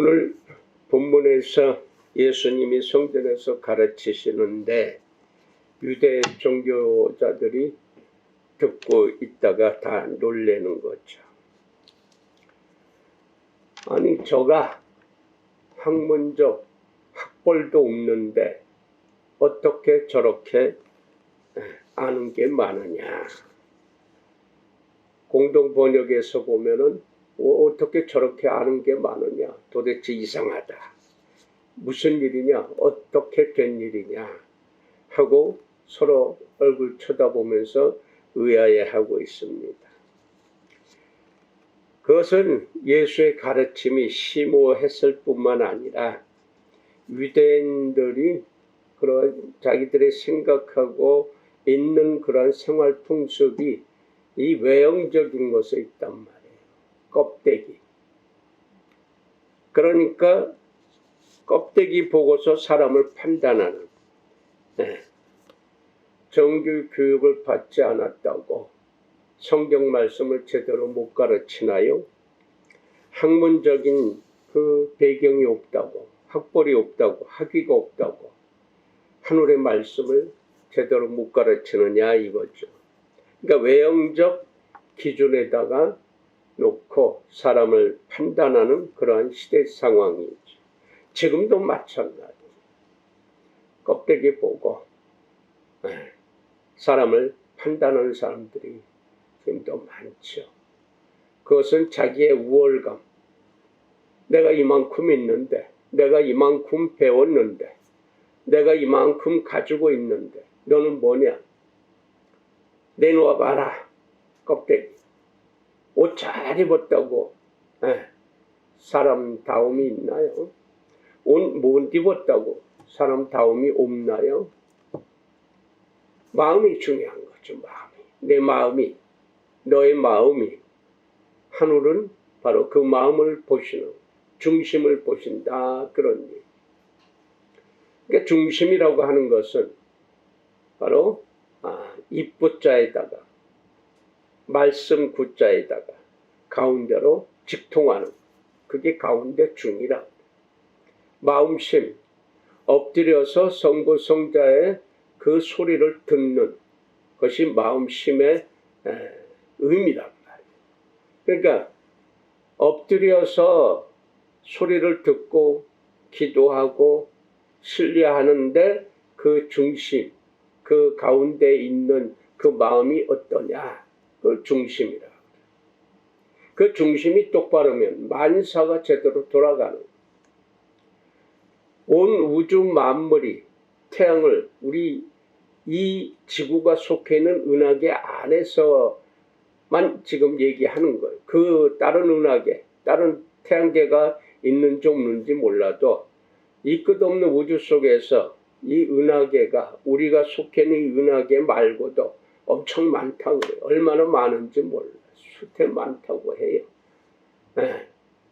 오늘 본문에서 예수님이 성전에서 가르치시는데 유대 종교자들이 듣고 있다가 다 놀라는 거죠. 아니 저가 학문적 학벌도 없는데 어떻게 저렇게 아는 게 많으냐. 공동번역에서 보면은 어떻게 저렇게 아는 게 많으냐. 도대체 이상하다. 무슨 일이냐. 어떻게 된 일이냐 하고 서로 얼굴 쳐다보면서 의아해하고 있습니다. 그것은 예수의 가르침이 심오했을 뿐만 아니라 유대인들이 그런 자기들의 생각하고 있는 그런 생활 풍습이 이 외형적인 것에 있단 말이에요. 껍데기. 그러니까 껍데기 보고서 사람을 판단하는, 정규 교육을 받지 않았다고 성경 말씀을 제대로 못 가르치나요? 학문적인 그 배경이 없다고, 학벌이 없다고, 학위가 없다고 하늘의 말씀을 제대로 못 가르치느냐 이거죠. 그러니까 외형적 기준에다가 놓고 사람을 판단하는 그러한 시대 상황이죠. 지금도 마찬가지. 껍데기 보고 사람을 판단하는 사람들이 지금도 많죠. 그것은 자기의 우월감. 내가 이만큼 있는데, 내가 이만큼 배웠는데, 내가 이만큼 가지고 있는데 너는 뭐냐? 내놓아 봐라. 껍데기. 옷 잘 입었다고 사람다움이 있나요? 옷 못 입었다고 사람다움이 없나요? 마음이 중요한 거죠. 마음이. 내 마음이, 너의 마음이. 하늘은 바로 그 마음을 보시는, 중심을 보신다. 그런 일. 그러니까 중심이라고 하는 것은 바로 입구자에다가 말씀 구자에다가 가운데로 직통하는, 그게 가운데 중이라. 마음심, 엎드려서 성부 성자의 그 소리를 듣는 것이 마음심의 의미란 말이에요. 그러니까 엎드려서 소리를 듣고 기도하고 신뢰하는데 그 중심, 그 가운데 있는 그 마음이 어떠냐, 그걸 중심이라. 그 중심이 똑바르면 만사가 제대로 돌아가는, 온 우주 만물이 태양을, 우리 이 지구가 속해 있는 은하계 안에서만 지금 얘기하는 거예요. 그 다른 은하계, 다른 태양계가 있는지 없는지 몰라도 이 끝없는 우주 속에서 이 은하계가, 우리가 속해 있는 이 은하계 말고도 엄청 많다고 해요. 얼마나 많은지 몰라요. 수태 많다고 해요.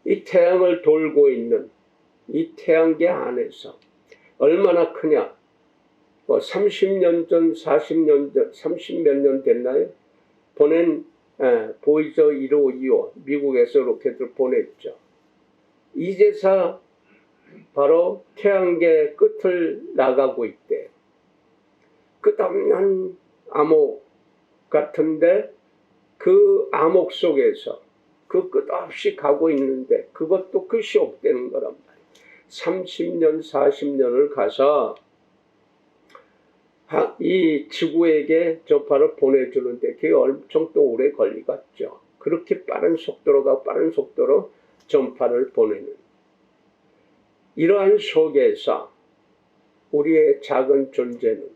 이 태양을 돌고 있는 이 태양계 안에서 얼마나 크냐. 30년 전, 40년 전, 30몇 년 됐나요? 보낸 보이저 1525 미국에서 로켓을 보냈죠. 이제서 바로 태양계 끝을 나가고 있대요. 끝없는 암흑 같은데 그 암흑 속에서 그 끝없이 가고 있는데 그것도 끝이 없다는 거란 말이에요. 30년, 40년을 가서 이 지구에게 전파를 보내주는데 그게 엄청 또 오래 걸리겠죠. 그렇게 빠른 속도로 전파를 보내는. 이러한 속에서 우리의 작은 존재는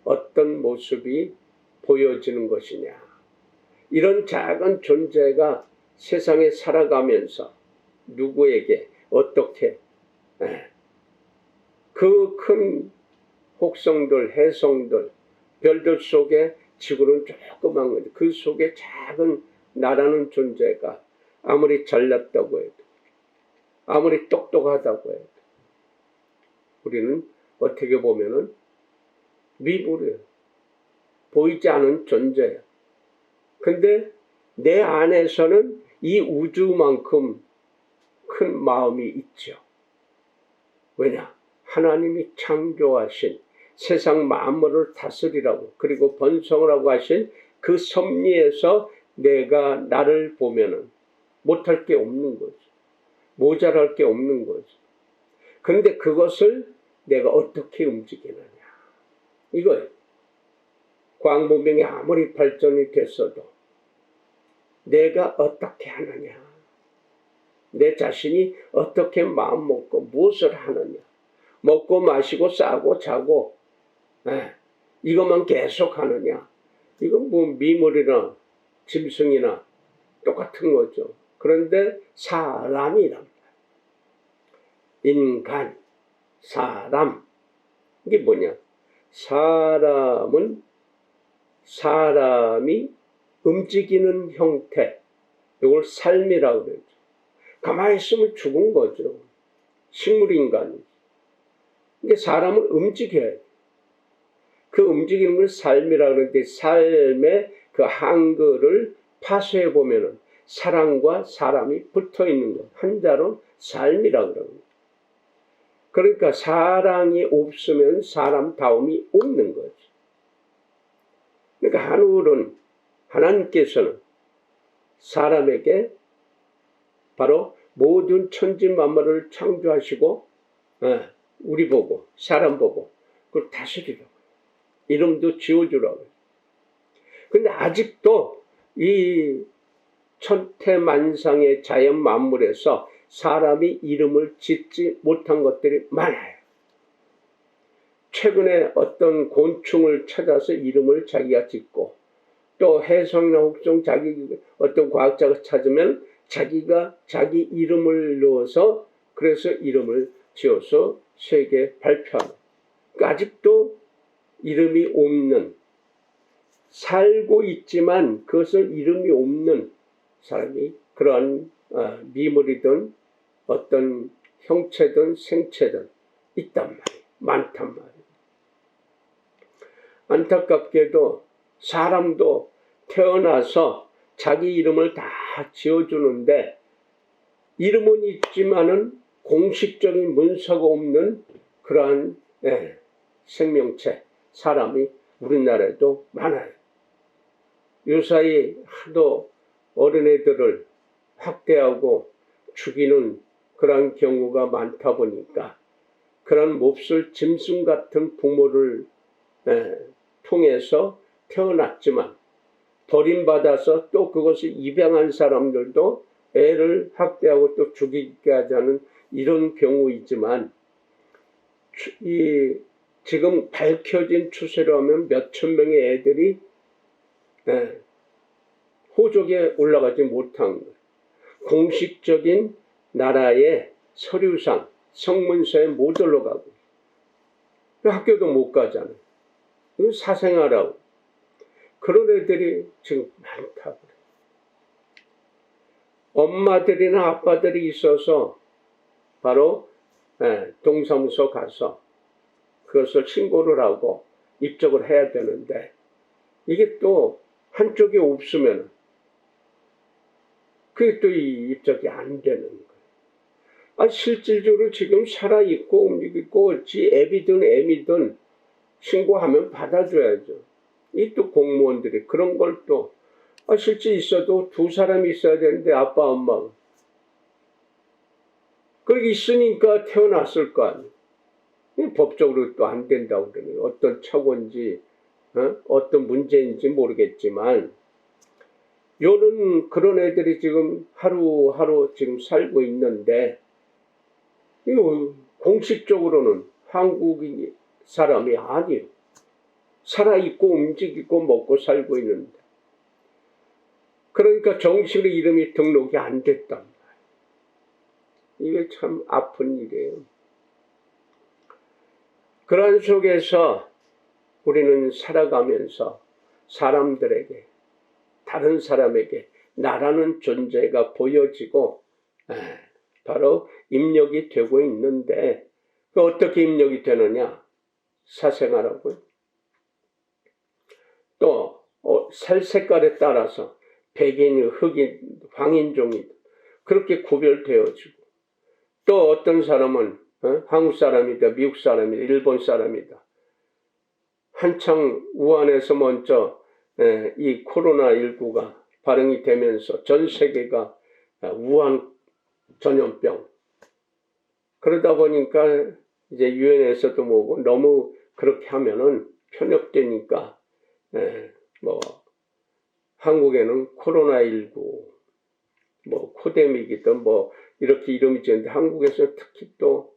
어떤 모습이 보여지는 것이냐. 이런 작은 존재가 세상에 살아가면서 누구에게 어떻게 그 큰 혹성들, 해성들, 별들 속에 지구는 조그만 건데 그 속에 작은 나라는 존재가 아무리 잘났다고 해도, 아무리 똑똑하다고 해도 우리는 어떻게 보면은 미불이에요. 보이지 않은 존재예요. 근데 내 안에서는 이 우주만큼 큰 마음이 있죠. 왜냐? 하나님이 창조하신 세상 만물을 다스리라고 그리고 번성하라고 하신 그 섭리에서 내가 나를 보면은 못할 게 없는 거죠. 모자랄 게 없는 거죠. 그런데 그것을 내가 어떻게 움직이느냐. 이거예요. 과학문명이 아무리 발전이 됐어도 내가 어떻게 하느냐. 내 자신이 어떻게 마음 먹고 무엇을 하느냐. 먹고 마시고 싸고 자고 이것만 계속 하느냐. 이건 뭐 미물이나 짐승이나 똑같은 거죠. 그런데 사람이랍니다. 인간, 사람. 이게 뭐냐? 사람은 사람이 움직이는 형태. 이걸 삶이라고 그러죠. 가만히 있으면 죽은 거죠. 식물인간이. 근데 사람은 움직여야 돼. 그 움직이는 걸 삶이라고 그러는데 삶의 그 한글을 파쇄해 보면은 사랑과 사람이 붙어 있는 것. 한자로 삶이라고 그럽니다. 그러니까 사랑이 없으면 사람다움이 없는 거죠. 그러니까 하나님께서는 사람에게 바로 모든 천지 만물을 창조하시고 우리 보고 사람 보고 그걸 다스리라고 이름도 지어주라고. 근데 아직도 이 천태만상의 자연 만물에서 사람이 이름을 짓지 못한 것들이 많아요. 최근에 어떤 곤충을 찾아서 이름을 자기가 짓고 또 해성이나 혹성 자기 어떤 과학자가 찾으면 자기가 자기 이름을 넣어서 그래서 이름을 지어서 세계에 발표하는. 그러니까 아직도 이름이 없는 살고 있지만 그것을 이름이 없는 사람이 그러한 미물이든 어떤 형체든 생체든 있단 말이에요. 많단 말이에요. 안타깝게도 사람도 태어나서 자기 이름을 다 지어주는데 이름은 있지만은 공식적인 문서가 없는 그러한 생명체, 사람이 우리나라에도 많아요. 요사이 하도 어린애들을 학대하고 죽이는 그런 경우가 많다 보니까 그런 몹쓸 짐승 같은 부모를 통해서 태어났지만 버림받아서 또 그것을 입양한 사람들도 애를 학대하고 또 죽이게 하자는 이런 경우이지만 지금 밝혀진 추세로 하면 몇천 명의 애들이 호족에 올라가지 못한 거예요. 공식적인 나라의 서류상 성문서에 못 올라가고 학교도 못 가잖아요. 사생활하고 그런 애들이 지금 많다고 그래요. 엄마들이나 아빠들이 있어서 바로 동사무소 가서 그것을 신고를 하고 입적을 해야 되는데 이게 또 한쪽이 없으면 그게 또 입적이 안 되는 거예요. 실질적으로 지금 살아있고 움직이고 지 애비든 애미든 신고하면 받아줘야죠. 이 또 공무원들이 그런 걸 또 실제 있어도 두 사람이 있어야 되는데 아빠 엄마 그렇게 있으니까 태어났을 거 아니에요. 법적으로 또 안 된다고 그러네요. 어떤 착오인지 어떤 문제인지 모르겠지만 요런 그런 애들이 지금 하루하루 지금 살고 있는데 이거 공식적으로는 한국인 사람이 아니에요. 살아있고 움직이고 먹고 살고 있는데 그러니까 정식으로 이름이 등록이 안 됐단 말이에요. 이게 참 아픈 일이에요. 그런 속에서 우리는 살아가면서 사람들에게 다른 사람에게 나라는 존재가 보여지고 바로 입력이 되고 있는데 어떻게 입력이 되느냐? 사생활하고요. 또 살 색깔에 따라서 백인, 흑인, 황인종이 그렇게 구별되어지고 또 어떤 사람은 한국 사람이다, 미국 사람이다, 일본 사람이다. 한창 우한에서 먼저 이 코로나19가 발행이 되면서 전 세계가 우한 전염병. 그러다 보니까 이제 유엔에서도 뭐고 너무 그렇게 하면은 편협되니까 뭐 한국에는 코로나19 뭐 코데믹이든 뭐 이렇게 이름이 지었는데 한국에서 특히 또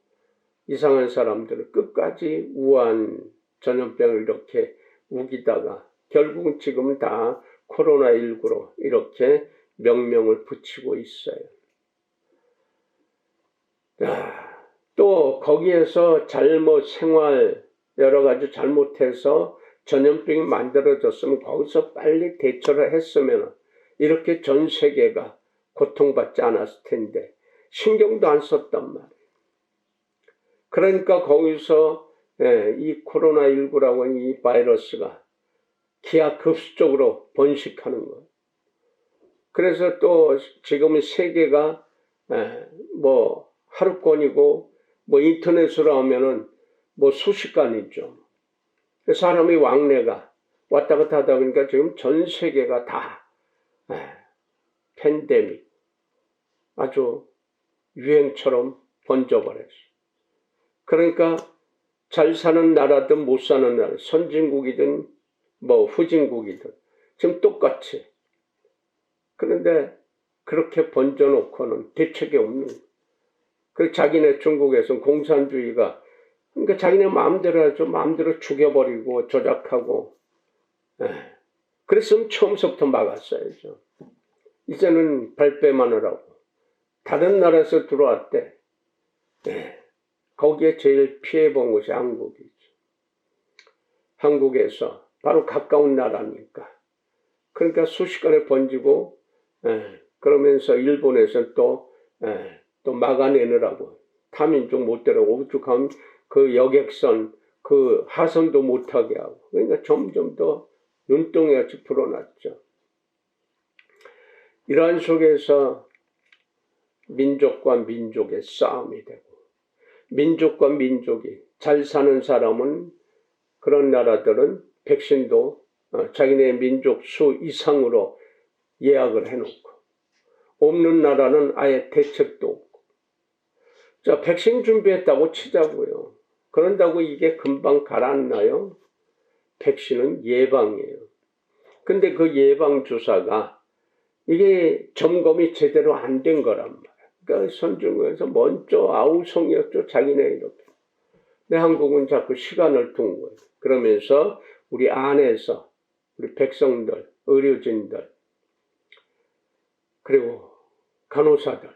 이상한 사람들은 끝까지 우한 전염병을 이렇게 우기다가 결국은 지금은 다 코로나19로 이렇게 명명을 붙이고 있어요. 또 거기에서 잘못 생활 여러 가지 잘못해서 전염병이 만들어졌으면 거기서 빨리 대처를 했으면 이렇게 전 세계가 고통받지 않았을 텐데 신경도 안 썼단 말이에요. 그러니까 거기서 이 코로나19라고 하는 이 바이러스가 기하급수적으로 번식하는 거예요. 그래서 또 지금은 세계가 뭐 하루권이고 뭐 인터넷으로 하면은 뭐 수시간이죠. 사람이 왕래가 왔다 갔다 하다 보니까 지금 전 세계가 다 팬데믹 아주 유행처럼 번져버렸어요. 그러니까 잘 사는 나라든 못 사는 나라, 선진국이든 뭐 후진국이든 지금 똑같이. 그런데 그렇게 번져놓고는 대책이 없는 거예요. 그 자기네 중국에서는 공산주의가 그러니까 자기네 마음대로 하죠. 마음대로 죽여버리고 조작하고. 그랬으면 처음부터 막았어야죠. 이제는 발뺌하느라고. 다른 나라에서 들어왔대. 거기에 제일 피해본 것이 한국이죠. 한국에서 바로 가까운 나라니까. 그러니까 순식간에 번지고 그러면서 일본에서 또 막아내느라고 타민족 못 데려오고 오죽하면 그 여객선 그 하선도 못하게 하고 그러니까 점점 더 눈덩이같이 불어났죠. 이러한 속에서 민족과 민족의 싸움이 되고 민족과 민족이 잘 사는 사람은 그런 나라들은 백신도 자기네 민족 수 이상으로 예약을 해놓고 없는 나라는 아예 대책도 없고 자 백신 준비했다고 치자고요. 그런다고 이게 금방 가라앉나요? 백신은 예방이에요. 근데 그 예방주사가 이게 점검이 제대로 안 된 거란 말이에요. 그러니까 선진국에서 먼저 아우성이었죠. 자기네 이렇게. 근데 한국은 자꾸 시간을 둔 거예요. 그러면서 우리 안에서 우리 백성들, 의료진들, 그리고 간호사들,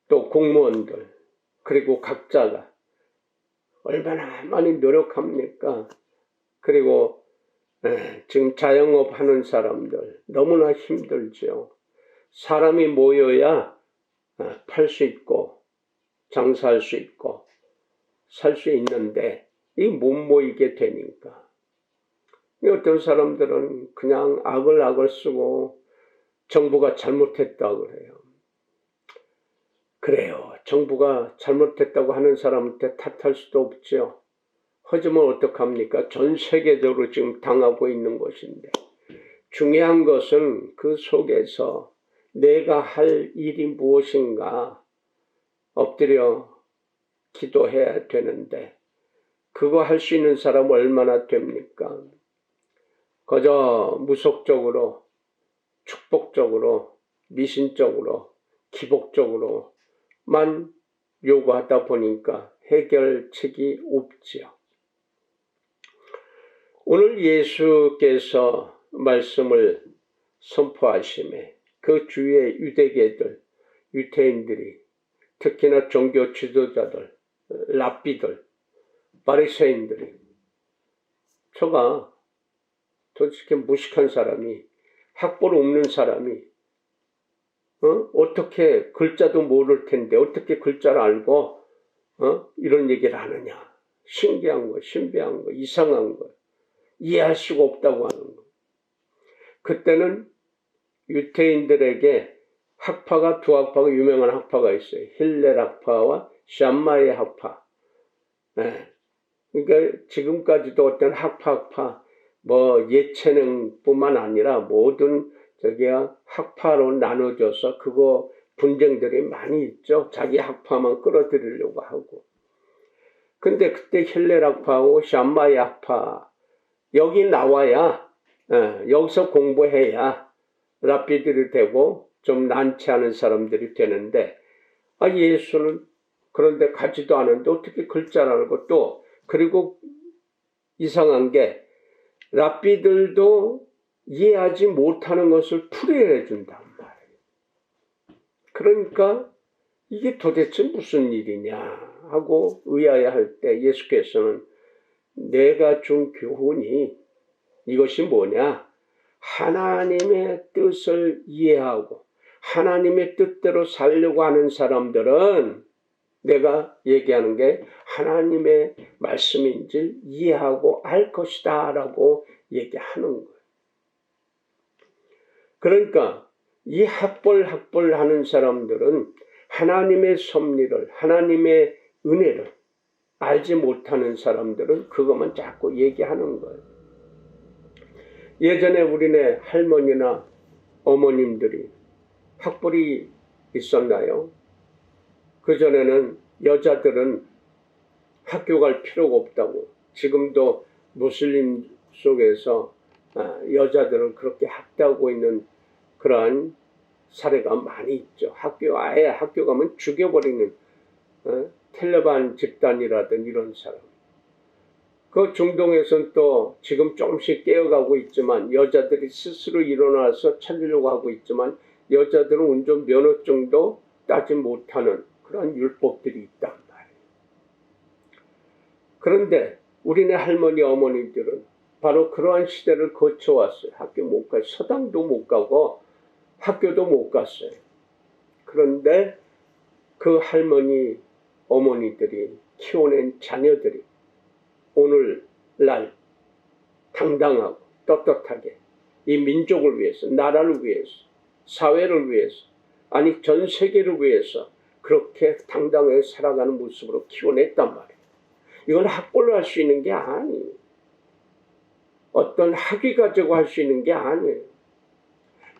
또 공무원들, 그리고 각자가 얼마나 많이 노력합니까? 그리고 지금 자영업 하는 사람들 너무나 힘들죠. 사람이 모여야 팔 수 있고 장사할 수 있고 살 수 있는데 이 못 모이게 되니까 어떤 사람들은 그냥 악을 쓰고 정부가 잘못했다고 그래요. 그래요. 정부가 잘못했다고 하는 사람한테 탓할 수도 없죠. 하지만 어떡합니까? 전 세계적으로 지금 당하고 있는 것인데 중요한 것은 그 속에서 내가 할 일이 무엇인가 엎드려 기도해야 되는데 그거 할 수 있는 사람은 얼마나 됩니까? 그저 무속적으로 축복적으로 미신적으로 기복적으로만 요구하다 보니까 해결책이 없지요. 오늘 예수께서 말씀을 선포하심에 그 주위의 유대계들, 유태인들이 특히나 종교 지도자들, 랍비들, 바리새인들이 저가 도대체 무식한 사람이 학벌 없는 사람이 어떻게 글자도 모를 텐데 어떻게 글자를 알고 이런 얘기를 하느냐. 신기한 거, 신비한 거, 이상한 거. 이해할 수가 없다고 하는 거. 그때는 유태인들에게 학파가 두 학파가 유명한 학파가 있어요. 힐렐 학파와 샴마의 학파. 예. 그러니까 지금까지도 어떤 학파 뭐 예체능뿐만 아니라 모든 저기야 학파로 나눠져서 그거 분쟁들이 많이 있죠. 자기 학파만 끌어들이려고 하고. 근데 그때 힐렐 학파하고 샴마의 학파 여기 나와야 여기서 공부해야 랍비들이 되고 좀 난처하는 사람들이 되는데 예수는 그런데 가지도 않은데 어떻게 글자를 알고 또 그리고 이상한 게 랍비들도 이해하지 못하는 것을 풀이해 준단 말이에요. 그러니까 이게 도대체 무슨 일이냐 하고 의아해할 때 예수께서는 내가 준 교훈이 이것이 뭐냐? 하나님의 뜻을 이해하고 하나님의 뜻대로 살려고 하는 사람들은 내가 얘기하는 게 하나님의 말씀인지 이해하고 알 것이다 라고 얘기하는 거예요. 그러니까 이 학벌하는 사람들은 하나님의 섭리를 하나님의 은혜를 알지 못하는 사람들은 그것만 자꾸 얘기하는 거예요. 예전에 우리네 할머니나 어머님들이 학벌이 있었나요? 그전에는 여자들은 학교 갈 필요가 없다고. 지금도 무슬림 속에서 여자들을 그렇게 학대하고 있는 그러한 사례가 많이 있죠. 아예 학교 가면 죽여버리는 텔레반 집단이라든 이런 사람. 그 중동에서는 또 지금 조금씩 깨어가고 있지만 여자들이 스스로 일어나서 찾으려고 하고 있지만 여자들은 운전면허증도 따지 못하는 그런 율법들이 있단 말이에요. 그런데 우리네 할머니 어머니들은 바로 그러한 시대를 거쳐왔어요. 학교 못 가요. 서당도 못 가고 학교도 못 갔어요. 그런데 그 할머니 어머니들이 키워낸 자녀들이 오늘날 당당하고 떳떳하게 이 민족을 위해서, 나라를 위해서, 사회를 위해서, 아니 전 세계를 위해서 그렇게 당당하게 살아가는 모습으로 키워냈단 말이에요. 이건 학벌로 할 수 있는 게 아니에요. 어떤 학위 가지고 할 수 있는 게 아니에요.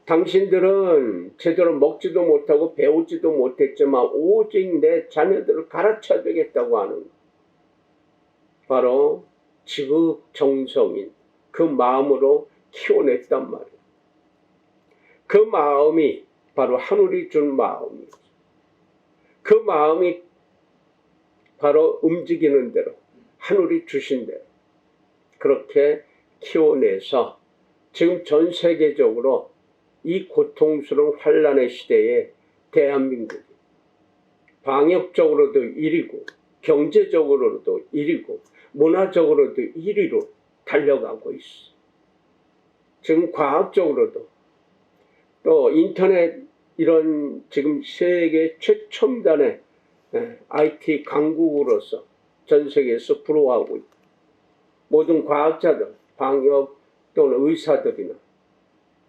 당신들은 제대로 먹지도 못하고 배우지도 못했지만 오직 내 자녀들을 가르쳐야 되겠다고 하는 바로 지극정성인 그 마음으로 키워냈단 말이에요. 그 마음이 바로 하늘이 준 마음이죠. 그 마음이 바로 움직이는 대로 하늘이 주신 대로 그렇게 키워내서 지금 전 세계적으로 이 고통스러운 환란의 시대에 대한민국이 방역적으로도 1위고 경제적으로도 1위고 문화적으로도 1위로 달려가고 있어. 지금 과학적으로도 또 인터넷 이런 지금 세계 최첨단의 IT 강국으로서 전 세계에서 부러워하고 있고 모든 과학자들, 방역 또는 의사들이나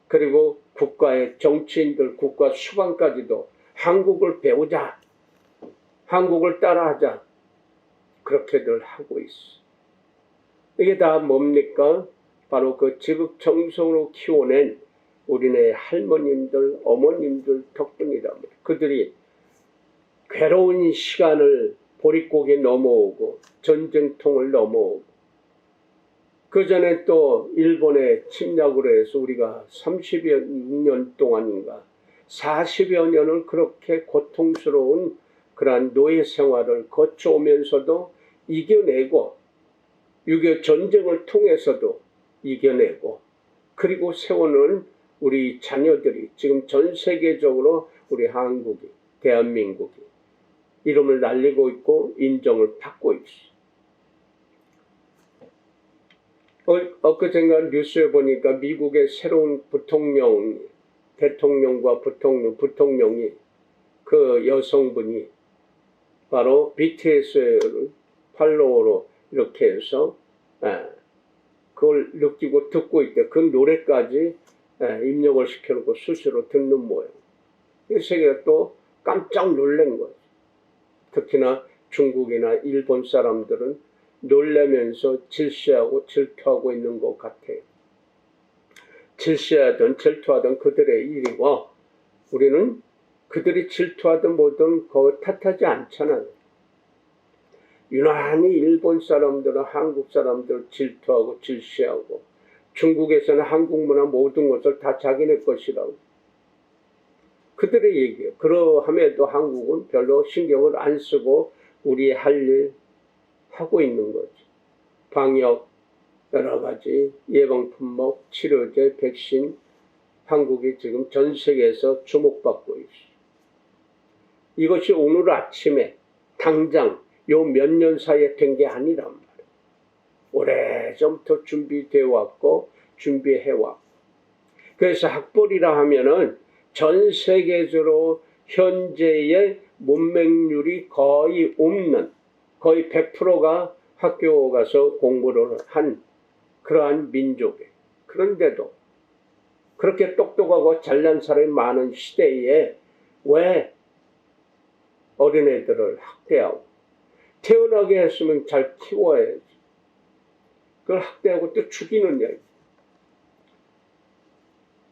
그리고 국가의 정치인들, 국가 수반까지도 한국을 배우자, 한국을 따라하자 그렇게들 하고 있어. 이게 다 뭡니까? 바로 그 지극정성으로 키워낸 우리네 할머님들, 어머님들 덕분이다. 그들이 괴로운 시간을 보릿고개 넘어오고 전쟁통을 넘어오고 그 전에 또 일본의 침략으로 해서 우리가 30여 년 동안인가 40여 년을 그렇게 고통스러운 그러한 노예 생활을 거쳐오면서도 이겨내고 6.25 전쟁을 통해서도 이겨내고 그리고 세우는 우리 자녀들이 지금 전 세계적으로 우리 한국이 대한민국이 이름을 날리고 있고 인정을 받고 있어. 엊그젠가 뉴스에 보니까 미국의 새로운 대통령과 부통령이 그 여성분이 바로 BTS를 팔로워로 이렇게 해서 그걸 느끼고 듣고 있대. 그 노래까지 입력을 시켜놓고 수시로 듣는 모양. 이 세계가 또 깜짝 놀란 거죠. 특히나 중국이나 일본 사람들은 놀라면서 질시하고 질투하고 있는 것 같아요. 질시하든 질투하든 그들의 일이고 우리는 그들이 질투하든 뭐든 그거 탓하지 않잖아요. 유난히 일본 사람들은 한국 사람들을 질투하고 질시하고 중국에서는 한국 문화 모든 것을 다 자기네 것이라고. 그들의 얘기예요. 그러함에도 한국은 별로 신경을 안 쓰고 우리 할 일 하고 있는 거죠. 방역, 여러 가지 예방 품목, 치료제, 백신, 한국이 지금 전 세계에서 주목받고 있어요. 이것이 오늘 아침에 당장 요 몇 년 사이에 된 게 아니란 말이에요. 오래전부터 준비되어 왔고 준비해 왔고. 그래서 학벌이라 하면은 전 세계적으로 현재의 문맹률이 거의 없는, 거의 100%가 학교 가서 공부를 한 그러한 민족이에요. 그런데도 그렇게 똑똑하고 잘난 사람이 많은 시대에 왜 어린애들을 학대하고 태어나게 했으면 잘 키워야지. 그걸 학대하고 또 죽이는 얘기.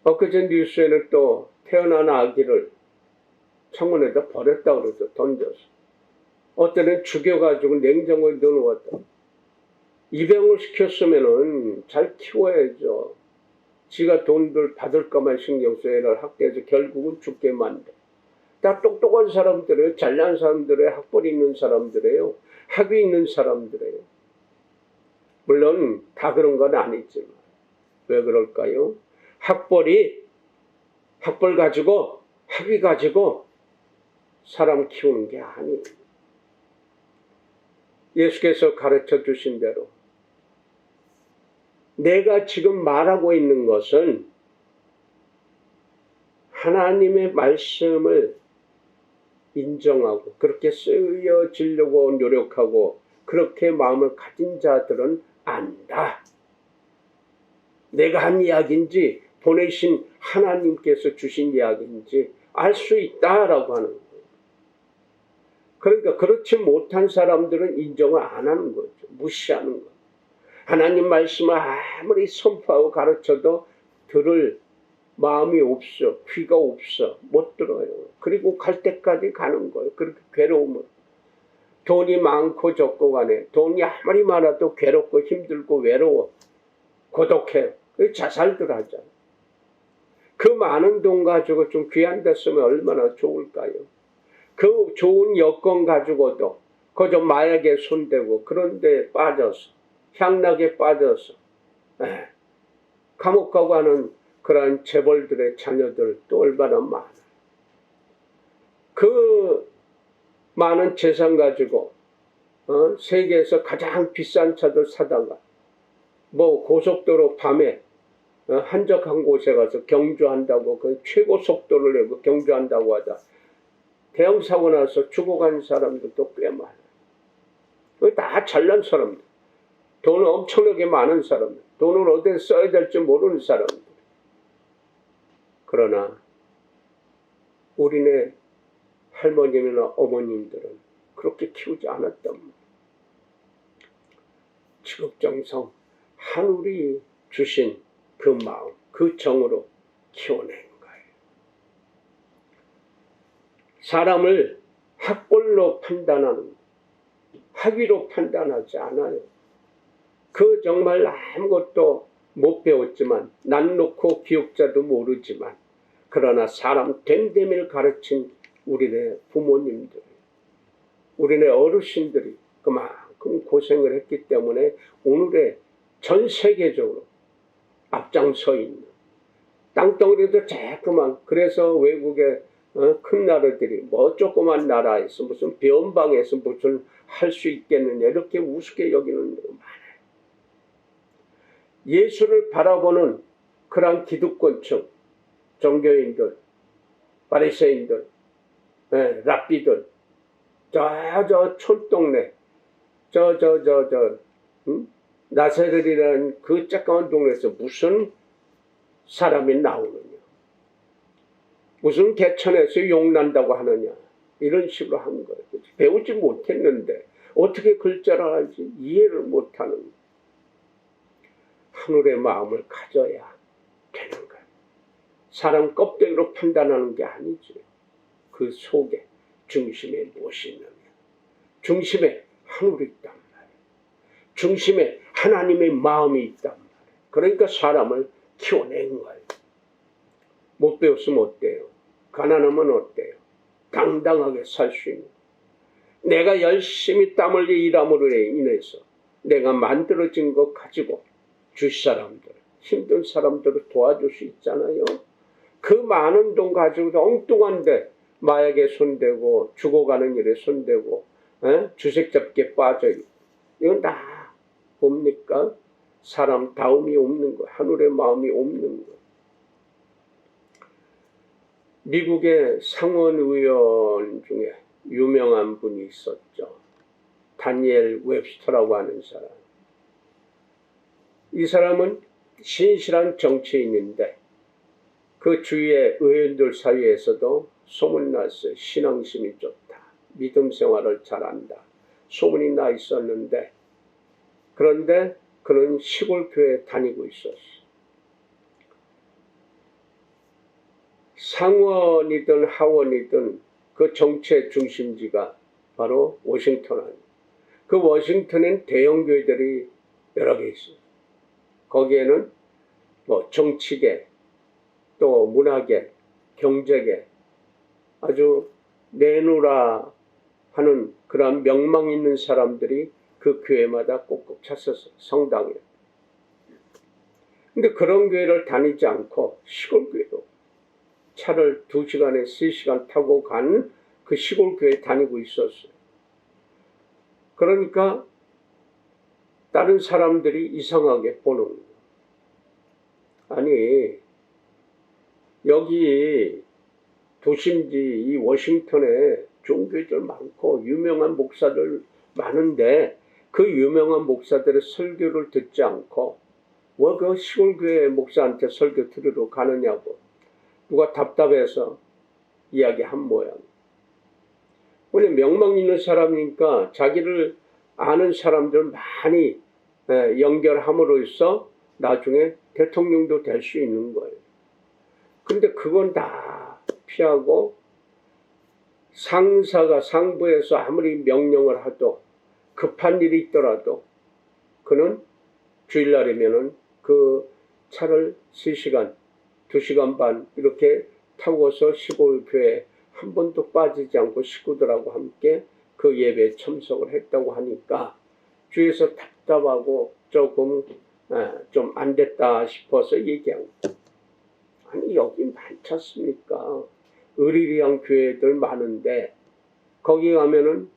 엊그제 뉴스에는 또 태어난 아기를 창문에다 버렸다고 그러죠. 던져서. 어때는 죽여가지고 냉장고에 넣어놓았다. 입양을 시켰으면은 잘 키워야죠. 지가 돈들 받을까만 신경 써서 애를 학대해서 결국은 죽게 만들어. 다 똑똑한 사람들이에요. 잘난 사람들이에요. 학벌이 있는 사람들이에요. 학위 있는 사람들이에요. 물론 다 그런 건 아니지만 왜 그럴까요? 학벌 가지고 학위 가지고 사람 키우는 게 아니에요. 예수께서 가르쳐 주신 대로 내가 지금 말하고 있는 것은 하나님의 말씀을 인정하고 그렇게 쓰여지려고 노력하고 그렇게 마음을 가진 자들은 안다. 내가 한 이야기인지 보내신 하나님께서 주신 이야기인지 알 수 있다라고 하는 거예요. 그러니까 그렇지 못한 사람들은 인정을 안 하는 거죠. 무시하는 거예요. 하나님 말씀을 아무리 선포하고 가르쳐도 들을 마음이 없어. 귀가 없어. 못 들어요. 그리고 갈 때까지 가는 거예요. 그렇게 괴로움을. 돈이 많고 적고 간에 돈이 아무리 많아도 괴롭고 힘들고 외로워. 고독해. 자살들 하잖아. 그 많은 돈 가지고 좀 귀한 데 쓰면 얼마나 좋을까요? 그 좋은 여건 가지고도 그저 마약에 손대고 그런데 빠져서 향락에 빠져서 감옥 가고 하는 그러한 재벌들의 자녀들 또 얼마나 많아. 그 많은 재산 가지고 세계에서 가장 비싼 차들 사다가 뭐 고속도로 밤에 한적한 곳에 가서 경주한다고 그 최고 속도를 내고 경주한다고 하다 대형 사고 나서 죽어간 사람들도 꽤 많아요. 다 잘난 사람들. 돈을 엄청나게 많은 사람들. 돈을 어디에 써야 될지 모르는 사람들. 그러나 우리네 할머님이나 어머님들은 그렇게 키우지 않았단 말이에요. 지극정성 하늘이 주신 그 마음, 그 정으로 키워낸 거예요. 사람을 학벌로 판단하는, 학위로 판단하지 않아요. 그 정말 아무것도 못 배웠지만 난 놓고 기억자도 모르지만 그러나 사람 됨됨이를 가르친 우리네 부모님들, 우리네 어르신들이 그만큼 고생을 했기 때문에 오늘의 전 세계적으로 앞장서 있는 땅덩어리도 자꾸만 그래서 외국의 큰 나라들이 뭐 조그만 나라에서 무슨 변방에서 무슨 할 수 있겠느냐 이렇게 우습게 여기는 거 많아요. 예수를 바라보는 그러한 기득권층, 종교인들, 바리새인들, 랍비들, 저 촌동네, 나사렛이라는 그 작은 동네에서 무슨 사람이 나오느냐. 무슨 개천에서 용난다고 하느냐. 이런 식으로 한 거예요. 배우지 못했는데 어떻게 글자를 알지? 이해를 못하는 거예요. 하늘의 마음을 가져야 되는 거예요. 사람 껍데기로 판단하는 게 아니지. 그 속에 중심에 무엇이 있느냐. 중심에 하늘이 있단 말이에요. 중심에 하나님의 마음이 있단 말이에요. 그러니까 사람을 키워낸 거예요. 못 배웠으면 어때요? 가난하면 어때요? 당당하게 살 수 있는 거예요. 내가 열심히 땀 흘려 일함으로 인해서 내가 만들어진 것 가지고 주위 사람들, 힘든 사람들을 도와줄 수 있잖아요. 그 많은 돈 가지고 엉뚱한데 마약에 손대고 죽어가는 일에 손대고 주색 잡기에 빠져있고 이건 다 뭡니까? 사람 다움이 없는 거예요. 하늘의 마음이 없는 거예요. 미국의 상원의원 중에 유명한 분이 있었죠. 다니엘 웹스터라고 하는 사람. 이 사람은 신실한 정치인인데 그 주위의 의원들 사이에서도 소문났어요. 신앙심이 좋다. 믿음 생활을 잘한다. 소문이 나 있었는데 그런데 그는 시골 교회에 다니고 있었어요. 상원이든 하원이든 그 정치의 중심지가 바로 워싱턴 아니에요. 그 워싱턴엔 대형 교회들이 여러 개 있어요. 거기에는 뭐 정치계, 또 문화계, 경제계 아주 내놓으라 하는 그런 명망 있는 사람들이 그 교회마다 꼭꼭 찼었어요. 성당에. 근데 그런 교회를 다니지 않고 시골 교회로 차를 2시간에 3시간 타고 간 그 시골 교회에 다니고 있었어요. 그러니까 다른 사람들이 이상하게 보는 거예요. 아니 여기 도심지 이 워싱턴에 좋은 교회들 많고 유명한 목사들 많은데 그 유명한 목사들의 설교를 듣지 않고 왜 그 시골 교회 목사한테 설교 들으러 가느냐고 누가 답답해서 이야기한 모양. 원래 명망 있는 사람이니까 자기를 아는 사람들 많이 연결함으로써 나중에 대통령도 될 수 있는 거예요. 근데 그건 다 피하고 상사가 상부에서 아무리 명령을 하도 급한 일이 있더라도 그는 주일날이면은 그 차를 3시간, 2시간 반 이렇게 타고서 시골 교회 한 번도 빠지지 않고 식구들하고 함께 그 예배에 참석을 했다고 하니까 주위에서 답답하고 조금 좀 안 됐다 싶어서 얘기한 거예요. 아니 여기 많지 않습니까? 의리리한 교회들 많은데 거기 가면은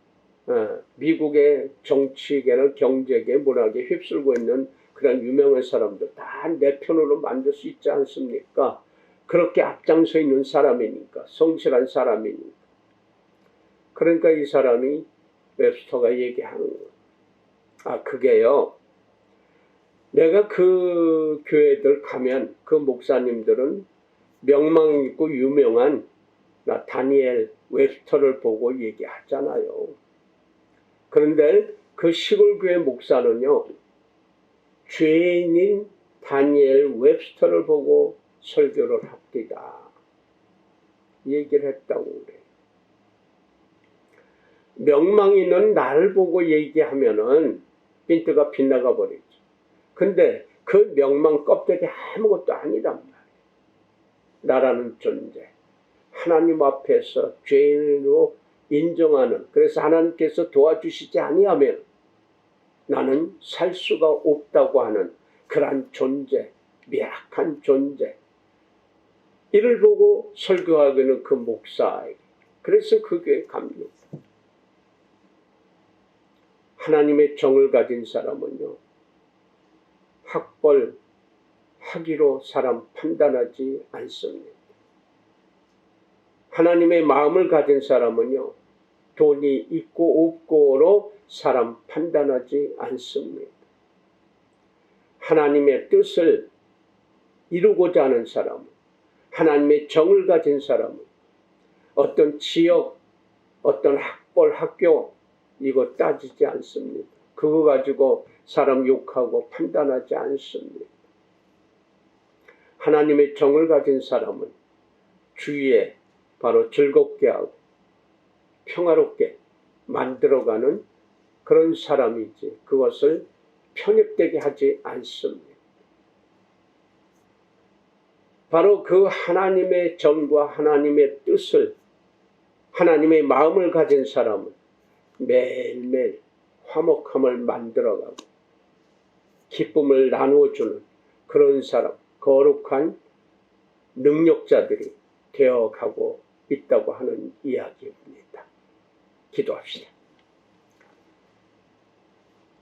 미국의 정치계나 경제계, 문화계 휩쓸고 있는 그런 유명한 사람들 다 내 편으로 만들 수 있지 않습니까? 그렇게 앞장서 있는 사람이니까, 성실한 사람이니까. 그러니까 이 사람이 웹스터가 얘기하는 거예요. 아, 그게요. 내가 그 교회들 가면 그 목사님들은 명망 있고 유명한 나 다니엘 웹스터를 보고 얘기하잖아요. 그런데 그 시골교회 목사는요. 죄인인 다니엘 웹스터를 보고 설교를 합디다. 얘기를 했다고 그래요. 명망 있는 나를 보고 얘기하면은 빈트가 빗나가 버리죠. 근데 그 명망 껍데기 아무것도 아니란 말이에요. 나라는 존재. 하나님 앞에서 죄인으로 인정하는, 그래서 하나님께서 도와주시지 아니하면 나는 살 수가 없다고 하는 그러한 존재, 미약한 존재. 이를 보고 설교하기는 그 목사에게. 그래서 그 교회에 갑니다. 하나님의 정을 가진 사람은요. 학벌, 학위로 사람 판단하지 않습니다. 하나님의 마음을 가진 사람은요. 돈이 있고 없고로 사람 판단하지 않습니다. 하나님의 뜻을 이루고자 하는 사람은 하나님의 정을 가진 사람은 어떤 지역, 어떤 학벌, 학교 이거 따지지 않습니다. 그거 가지고 사람 욕하고 판단하지 않습니다. 하나님의 정을 가진 사람은 주위에 바로 즐겁게 하고 평화롭게 만들어가는 그런 사람이지 그것을 편협되게 하지 않습니다. 바로 그 하나님의 정과 하나님의 뜻을 하나님의 마음을 가진 사람은 매일매일 화목함을 만들어가고 기쁨을 나누어주는 그런 사람, 거룩한 능력자들이 되어가고 있다고 하는 이야기입니다. 기도합시다.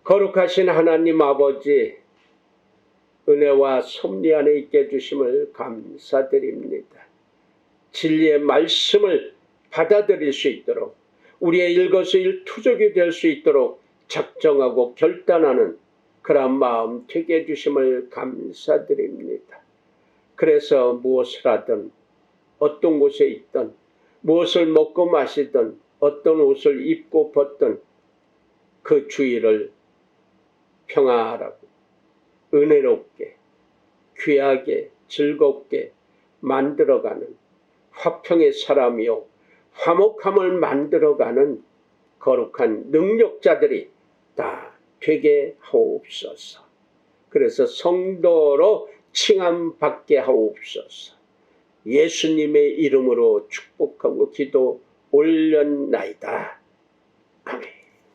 거룩하신 하나님 아버지, 은혜와 섭리 안에 있게 해주심을 감사드립니다. 진리의 말씀을 받아들일 수 있도록 우리의 일거수일투족이 될 수 있도록 작정하고 결단하는 그런 마음 되게 해주심을 감사드립니다. 그래서 무엇을 하든 어떤 곳에 있든 무엇을 먹고 마시든 어떤 옷을 입고 벗든 그 주위를 평화하라고 은혜롭게 귀하게 즐겁게 만들어가는 화평의 사람이요 화목함을 만들어가는 거룩한 능력자들이 다 되게 하옵소서. 그래서 성도로 칭함받게 하옵소서. 예수님의 이름으로 축복하고 기도 올렸나이다. 아멘.